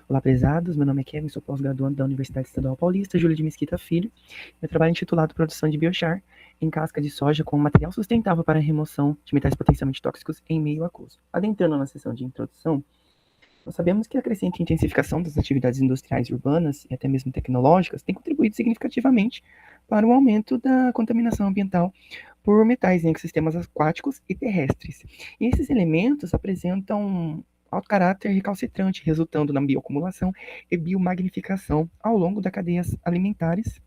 Olá, prezados. Meu nome é Kevin, sou pós-graduando da Universidade Estadual Paulista, Júlio de Mesquita Filho. Meu trabalho é intitulado Produção de Biochar em casca de soja com material sustentável para a remoção de metais potencialmente tóxicos em meio aquoso. Adentrando na sessão de introdução, nós sabemos que a crescente intensificação das atividades industriais e urbanas e até mesmo tecnológicas tem contribuído significativamente para o aumento da contaminação ambiental por metais em ecossistemas aquáticos e terrestres. E esses elementos apresentam alto caráter recalcitrante, resultando na bioacumulação e biomagnificação ao longo das cadeias alimentares,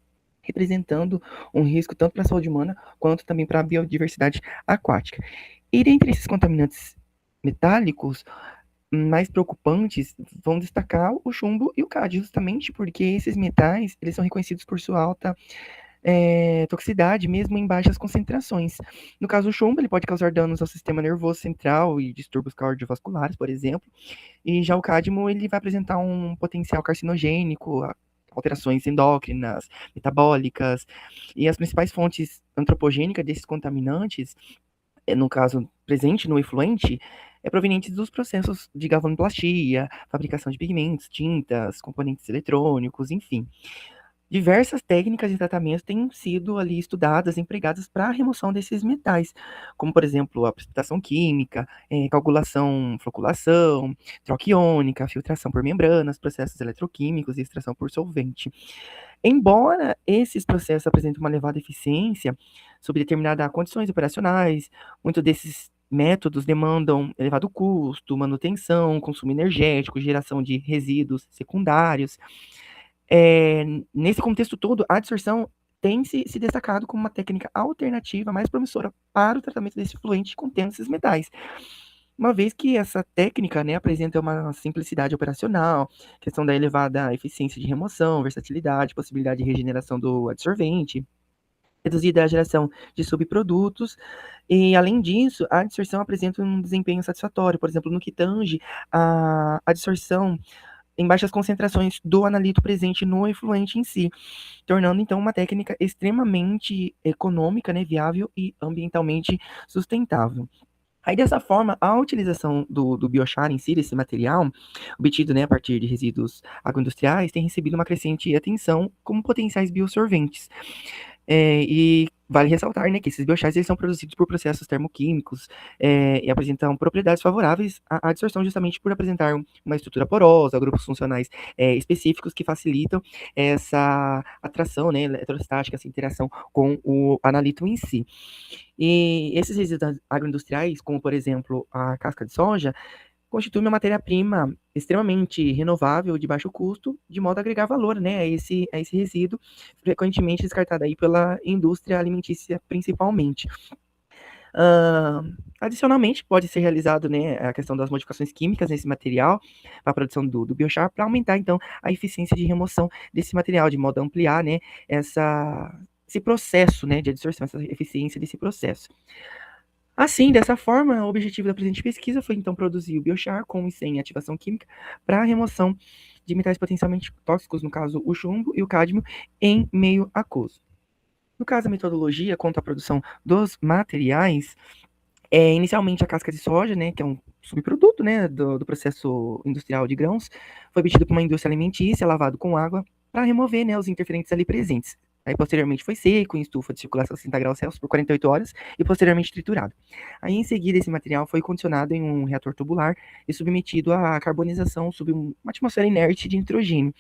representando um risco tanto para a saúde humana quanto também para a biodiversidade aquática. E dentre esses contaminantes metálicos, mais preocupantes, vão destacar o chumbo e o cádio, justamente porque esses metais eles são reconhecidos por sua alta toxicidade, mesmo em baixas concentrações. No caso, o chumbo ele pode causar danos ao sistema nervoso central e distúrbios cardiovasculares, por exemplo, e já o cádmio ele vai apresentar um potencial carcinogênico, alterações endócrinas, metabólicas, e as principais fontes antropogênicas desses contaminantes, no caso presente no efluente, é proveniente dos processos de galvanoplastia, fabricação de pigmentos, tintas, componentes eletrônicos, enfim. Diversas técnicas de tratamento têm sido ali estudadas, empregadas para a remoção desses metais, como, por exemplo, a precipitação química, coagulação, floculação, troca iônica, filtração por membranas, processos eletroquímicos e extração por solvente. Embora esses processos apresentem uma elevada eficiência sob determinadas condições operacionais, muitos desses métodos demandam elevado custo, manutenção, consumo energético, geração de resíduos secundários. É, nesse contexto todo, a adsorção tem se destacado como uma técnica alternativa mais promissora para o tratamento desse fluente contendo esses metais. Uma vez que essa técnica, né, apresenta uma simplicidade operacional, questão da elevada eficiência de remoção, versatilidade, possibilidade de regeneração do adsorvente, reduzida a geração de subprodutos, e além disso, a adsorção apresenta um desempenho satisfatório, por exemplo, no que tange a adsorção em baixas concentrações do analito presente no efluente em si, tornando então uma técnica extremamente econômica, né, viável e ambientalmente sustentável. Aí, dessa forma, a utilização do biochar em si, desse material, obtido, né, a partir de resíduos agroindustriais, tem recebido uma crescente atenção como potenciais biosorventes. E vale ressaltar, né, que esses biochars eles são produzidos por processos termoquímicos e apresentam propriedades favoráveis à adsorção justamente por apresentar uma estrutura porosa, grupos funcionais específicos que facilitam essa atração, né, eletrostática, essa interação com o analito em si. E esses resíduos agroindustriais, como por exemplo a casca de soja, constitui uma matéria-prima extremamente renovável, de baixo custo, de modo a agregar valor, né, a esse resíduo, frequentemente descartado aí pela indústria alimentícia principalmente. Adicionalmente, pode ser realizado, né, a questão das modificações químicas nesse material, para a produção do biochar, para aumentar, então, a eficiência de remoção desse material, de modo a ampliar, né, esse processo, né, de adsorção, essa eficiência desse processo. Assim, dessa forma, o objetivo da presente pesquisa foi então produzir o biochar com e sem ativação química para a remoção de metais potencialmente tóxicos, no caso o chumbo e o cádmio, em meio aquoso. No caso, a metodologia quanto à produção dos materiais inicialmente a casca de soja, né, que é um subproduto, né, do processo industrial de grãos, foi obtido por uma indústria alimentícia, lavado com água, para remover, né, os interferentes ali presentes. Aí, posteriormente, foi seco em estufa de circulação a 60 graus Celsius por 48 horas e, posteriormente, triturado. Aí, em seguida, esse material foi condicionado em um reator tubular e submetido à carbonização sob uma atmosfera inerte de nitrogênio.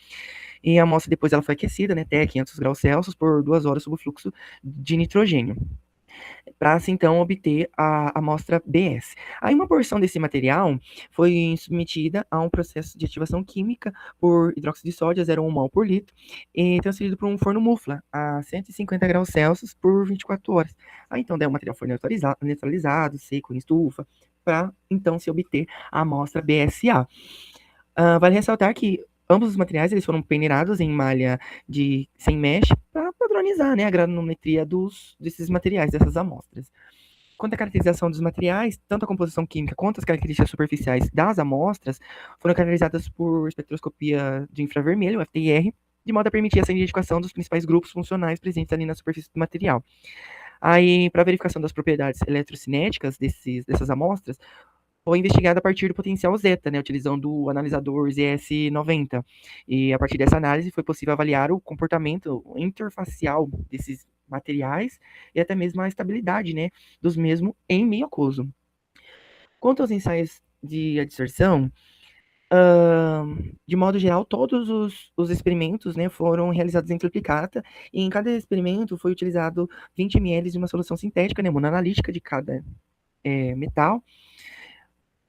E a amostra, depois, ela foi aquecida, né, até 500 graus Celsius por 2 horas sob o fluxo de nitrogênio para se então obter a amostra BS. Aí uma porção desse material foi submetida a um processo de ativação química por hidróxido de sódio a 0,1 mol por litro e transferido para um forno mufla a 150 graus Celsius por 24 horas. Aí então daí o material foi neutralizado, seco em estufa, para então se obter a amostra BSA. Vale ressaltar que ambos os materiais eles foram peneirados em malha de sem mesh para padronizar, né, a granometria desses materiais, dessas amostras. Quanto à caracterização dos materiais, tanto a composição química quanto as características superficiais das amostras foram caracterizadas por espectroscopia de infravermelho, FTIR, de modo a permitir essa identificação dos principais grupos funcionais presentes ali na superfície do material. Aí, para verificação das propriedades eletrocinéticas dessas amostras, foi investigada a partir do potencial zeta, né, utilizando o analisador ZS90. E a partir dessa análise foi possível avaliar o comportamento interfacial desses materiais e até mesmo a estabilidade, né, dos mesmos em meio aquoso. Quanto aos ensaios de adsorção, de modo geral, todos os experimentos, né, foram realizados em triplicata, e em cada experimento foi utilizado 20 ml de uma solução sintética, né, monoanalítica de cada metal,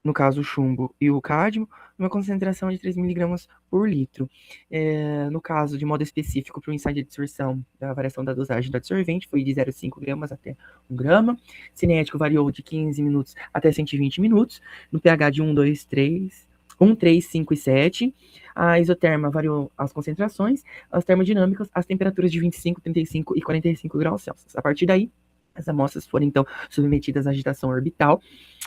no caso o chumbo e o cádmio, uma concentração de 3 miligramas por litro. No caso, de modo específico, para o ensaio de adsorção, a variação da dosagem do adsorvente foi de 0,5 gramas até 1 grama. Cinético variou de 15 minutos até 120 minutos, no pH de 1, 2, 3, 1, 3, 5 e 7. A isoterma variou as concentrações, as termodinâmicas, as temperaturas de 25, 35 e 45 graus Celsius. A partir daí, as amostras foram, então, submetidas à agitação orbital,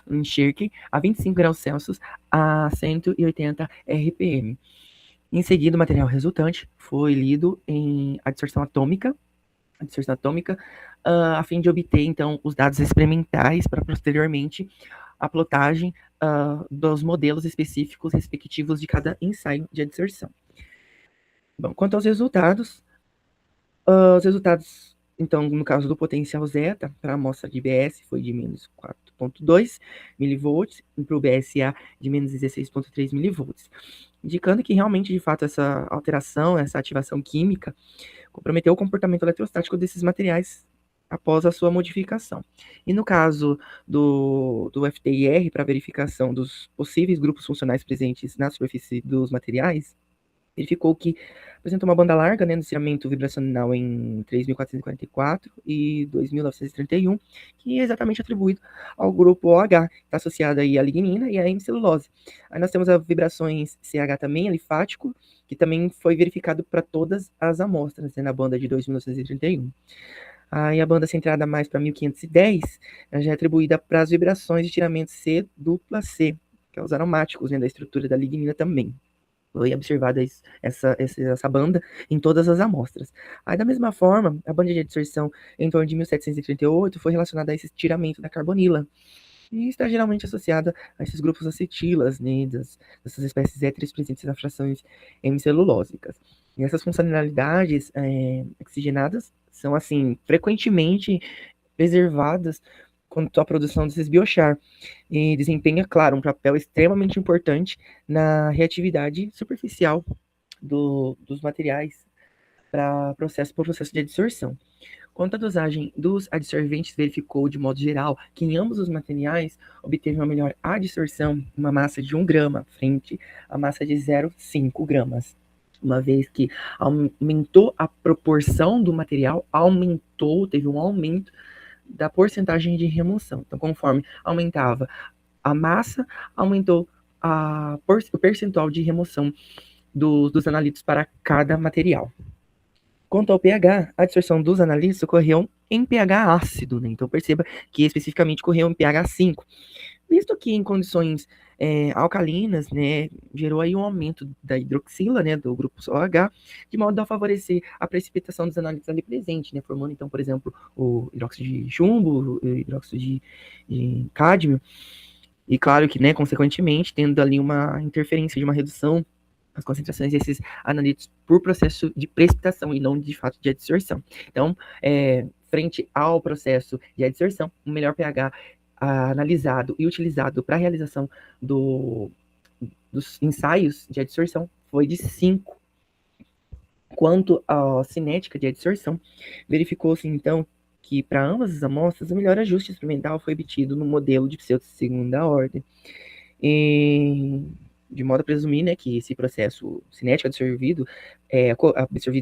em Schirke, a 25 graus Celsius a 180 RPM. Em seguida, o material resultante foi lido em adsorção atômica, a fim de obter, então, os dados experimentais para, posteriormente, a plotagem dos modelos específicos respectivos de cada ensaio de adsorção. Bom, quanto aos resultados, os resultados, então, no caso do potencial zeta, para a amostra de BS foi de menos 4,2 milivolts, e para o BSA de menos 16,3 milivolts, indicando que realmente, de fato, essa alteração, essa ativação química, comprometeu o comportamento eletrostático desses materiais após a sua modificação. E no caso do FTIR, para verificação dos possíveis grupos funcionais presentes na superfície dos materiais, verificou que apresenta uma banda larga, né, no ciamento vibracional em 3.444 e 2.931, que é exatamente atribuído ao grupo OH, que está associado aí à lignina e à hemicelulose. Aí nós temos as vibrações CH também, alifático, que também foi verificado para todas as amostras, né, na banda de 2.931. Aí a banda centrada mais para 1510 já é atribuída para as vibrações de tiramento C dupla C, que é os aromáticos, né, da estrutura da lignina também. Foi observada essa banda em todas as amostras. Aí, da mesma forma, a banda de adsorção em torno de 1738 foi relacionada a esse tiramento da carbonila, e está geralmente associada a esses grupos acetilas, né, dessas espécies éteres presentes nas frações hemicelulósicas. E essas funcionalidades oxigenadas são, assim, frequentemente preservadas quanto à produção desses biochar, e desempenha, claro, um papel extremamente importante na reatividade superficial dos materiais para por processo de adsorção. Quanto à dosagem dos adsorventes, verificou, de modo geral, que em ambos os materiais obteve uma melhor adsorção, uma massa de 1 grama, frente à massa de 0,5 gramas. Uma vez que aumentou a proporção do material, teve um aumento da porcentagem de remoção. Então, conforme aumentava a massa, aumentou o percentual de remoção dos analíticos para cada material. Quanto ao pH, a absorção dos analíticos ocorreu em pH ácido, né? Então perceba que especificamente ocorreu em pH 5, visto que em condições alcalinas, né, gerou aí um aumento da hidroxila, né, do grupo OH, de modo a favorecer a precipitação dos analíticos ali presentes, né, formando então, por exemplo, o hidróxido de chumbo, o hidróxido de cádmio, e claro que, né, consequentemente, tendo ali uma interferência de uma redução as concentrações desses analíticos por processo de precipitação e não de fato de adsorção. Então, frente ao processo de adsorção, o melhor pH analisado e utilizado para a realização dos ensaios de adsorção foi de 5. Quanto à cinética de adsorção, verificou-se então que para ambas as amostras o melhor ajuste experimental foi obtido no modelo de Pseudo segunda ordem. De modo a presumir, né, que esse processo cinético absorvido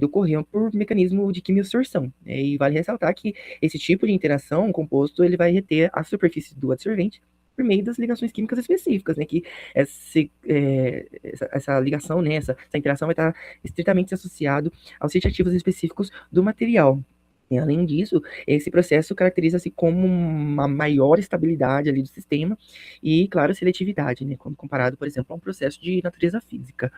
ocorreu por mecanismo de quimiabsorção. E vale ressaltar que esse tipo de interação composto ele vai reter a superfície do adsorvente por meio das ligações químicas específicas, né, que essa ligação, né, essa interação vai estar estritamente associado aos sitiativos específicos do material. E, além disso, esse processo caracteriza-se como uma maior estabilidade ali do sistema e, claro, seletividade, né, quando comparado, por exemplo, a um processo de natureza física.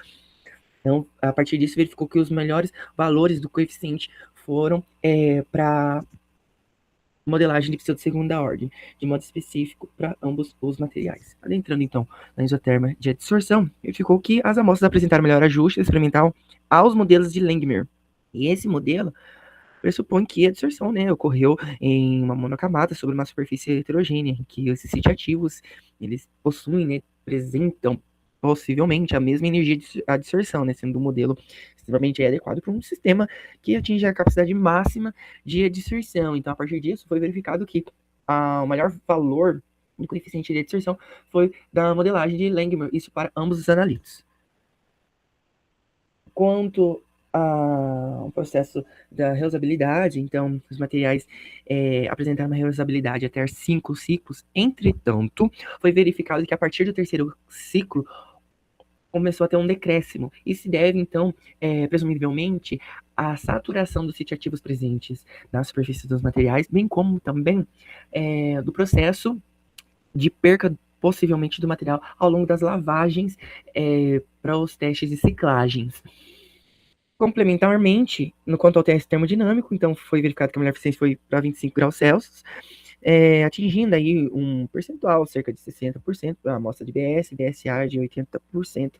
Então, a partir disso, verificou que os melhores valores do coeficiente foram para modelagem de pseudo de segunda ordem, de modo específico para ambos os materiais. Adentrando, então, na isoterma de adsorção, verificou que as amostras apresentaram melhor ajuste experimental aos modelos de Langmuir. E esse modelo pressupõe que a adsorção, né, ocorreu em uma monocamada sobre uma superfície heterogênea, que esses sítio ativos, eles possuem, né, apresentam possivelmente a mesma energia de adsorção, né, sendo um modelo extremamente adequado para um sistema que atinge a capacidade máxima de adsorção. Então, a partir disso, foi verificado que o maior valor do coeficiente de adsorção foi da modelagem de Langmuir, isso para ambos os analitos. Quanto ao processo da reusabilidade, então, os materiais apresentaram uma reusabilidade até 5 ciclos. Entretanto, foi verificado que a partir do terceiro ciclo começou a ter um decréscimo. Isso se deve, então, presumivelmente, à saturação dos sítio ativos presentes na superfície dos materiais, bem como também do processo de perca possivelmente do material ao longo das lavagens para os testes de ciclagens. Complementarmente, no quanto ao teste termodinâmico, então foi verificado que a melhor eficiência foi para 25 graus Celsius, atingindo aí um percentual, cerca de 60%, para a amostra de BS, BSA de 80%.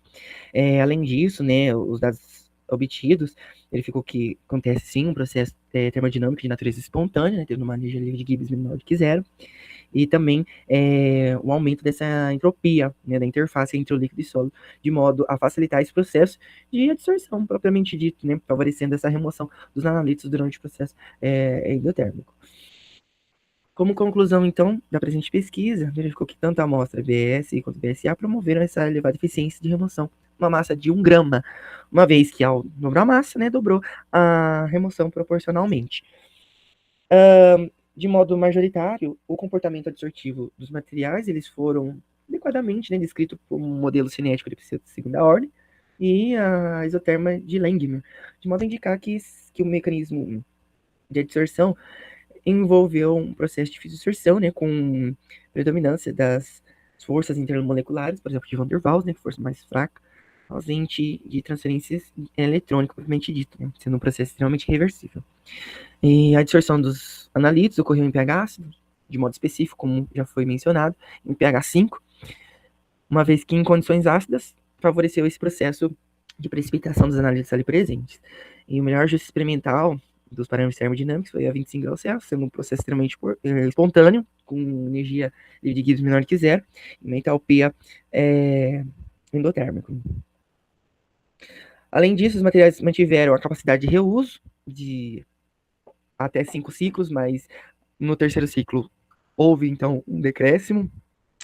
Além disso, né, os dados obtidos, verificou que acontece sim um processo termodinâmico de natureza espontânea, né, tendo uma energia livre de Gibbs menor do que zero, e também o aumento dessa entropia, né, da interface entre o líquido e sólido, de modo a facilitar esse processo de adsorção propriamente dito, né, favorecendo essa remoção dos nanolitos durante o processo endotérmico. Como conclusão, então, da presente pesquisa, verificou que tanto a amostra BS quanto BSA promoveram essa elevada eficiência de remoção, uma massa de 1 grama, uma vez que ao dobrar a massa, né, dobrou a remoção proporcionalmente. De modo majoritário, o comportamento adsortivo dos materiais, eles foram adequadamente, né, descritos por um modelo cinético de segunda ordem e a isoterma de Langmuir, de modo a indicar que o mecanismo de adsorção envolveu um processo de fissurção, né, com predominância das forças intermoleculares, por exemplo, de Van der Waals, né, força mais fraca, ausente de transferências eletrônicas, propriamente dito, né, sendo um processo extremamente reversível. E a adsorção dos analitos ocorreu em pH ácido, de modo específico, como já foi mencionado, em pH 5, uma vez que em condições ácidas favoreceu esse processo de precipitação dos analitos ali presentes. E o melhor ajuste experimental dos parâmetros termodinâmicos foi a 25 graus Celsius, sendo um processo extremamente espontâneo, com energia de Gibbs menor que zero, e uma entalpia endotérmica. Além disso, os materiais mantiveram a capacidade de reuso de até 5 ciclos, mas no terceiro ciclo houve, então, um decréscimo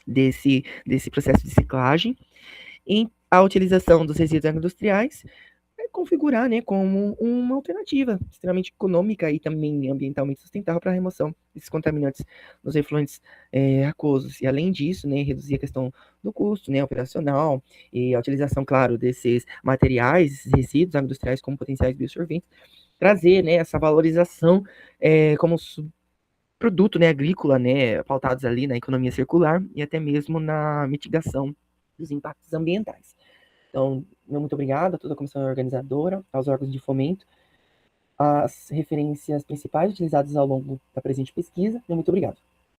desse processo de ciclagem. E a utilização dos resíduos industriais configurar, né, como uma alternativa extremamente econômica e também ambientalmente sustentável para a remoção desses contaminantes nos efluentes aquosos. E além disso, né, reduzir a questão do custo, né, operacional e a utilização, claro, desses materiais, esses resíduos agroindustriais como potenciais biosorventes, trazer, né, essa valorização como produto, né, agrícola, né, pautados ali na economia circular e até mesmo na mitigação dos impactos ambientais. Então, muito obrigado a toda a comissão organizadora, aos órgãos de fomento, às referências principais utilizadas ao longo da presente pesquisa, muito obrigado.